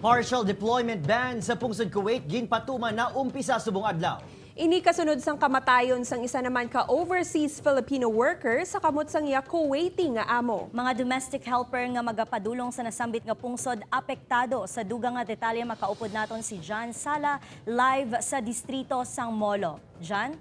Partial deployment ban sa pungsod Kuwait ginpatuman na umpisa subong adlaw. Ini kasunod sang kamatayon sang isa naman ka overseas Filipino worker sa kamot sang iya Kuwaiti nga amo. Mga domestic helper nga magapadulong sa nasambit nga pungsod apektado. Sa dugang nga detalye makaupod naton si John Sala live sa distrito sang Molo. John?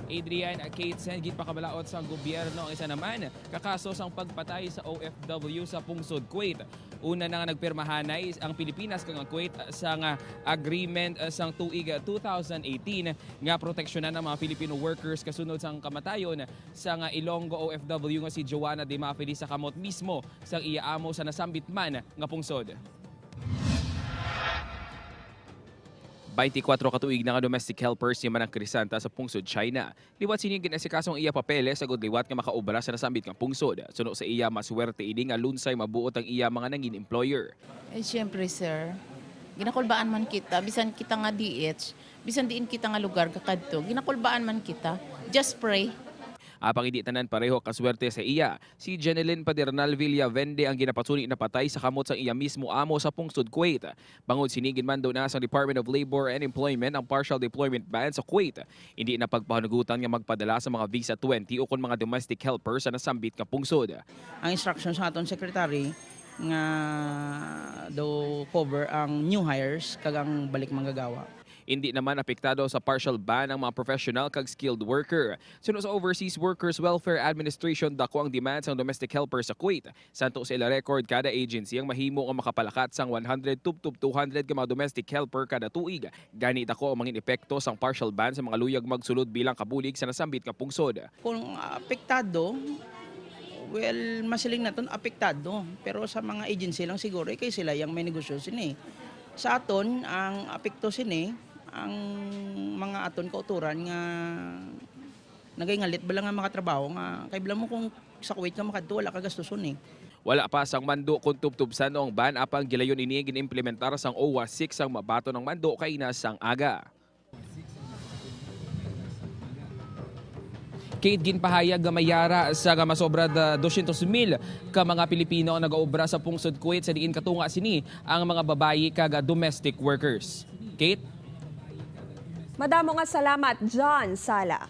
Adrian Kate Sengit pakabalaot sa gobyerno ang isa naman kakaso sang pagpatay sa OFW sa pungsod Kuwait. Una na nga nagpirmahanay ang Pilipinas kang Kuwait sa nga agreement sang tuig 2018 nga proteksyonan ng mga Filipino workers kasunod sang kamatayon sa nga Ilonggo OFW nga si Joanna De Mafidi sa kamot mismo sang iya amo sa nasambit man nga pungsod. 24 katuig na nga domestic helpers si Manang Crisanta sa pungsod China. Liwat sinigin na si kasong iya papeles sa liwat nga makaobra sa nasambit nga pungsod. Suno sa iya maswerte ini nga lunsay mabuot ang iya mga nangin employer. Eh siyempre sir, ginakulbaan man kita, bisan kita nga DH, bisan diin kita nga lugar kakadto, ginakulbaan man kita, just pray. Apang hindi tanan pareho kaswerte sa iya. Si Jeneline Padernal Villavende ang ginapasuni na patay sa kamot sa iya mismo amo sa pungsod Kuwait. Bangod sinigin man daw na sa Department of Labor and Employment ang partial deployment ban sa Kuwait. Hindi na pagpahanugutan nga magpadala sa mga visa 20 o kon mga domestic helpers sa nasambit nga pungsod. Ang instruction sa aton secretary nga do cover ang new hires kagang balik manggagawa. Hindi naman apektado sa partial ban ang mga professional kag skilled worker. Suno sa Overseas Workers Welfare Administration dako ang demand sa domestic helper sa Kuwait. Santo sila record kada agency ang mahimo nga makapalakat sang 100 to 200 ka mga domestic helper kada tuig. Gani dako ang mga epekto sang partial ban sa mga luyag magsulod bilang kabulig sa nasambit nga pungsod. Kung apektado, well, masiling na ton apektado. Pero sa mga agency lang siguro, kay sila yung may negosyo sini. Sa aton, ang apekto sini, ang mga aton kauturan nga nagaingalit bala nga mga trabaho nga kay bilang mo kung sa Kuwait ka makadto wala ka gastuson eh. Wala pa sang mando kung tubtubsan noong ban apang gilayon ini ginimplementar sang OWA 6 ang mabato ng mando kay nasang aga. Kate ginpahayag nga mayara sa nga masobra 200,000 ka mga Pilipino ang nagaobra sa pungsod Kuwait sa diin katunga sini ang mga babayi kag domestic workers. Kate? Madamo nga salamat, John Sala.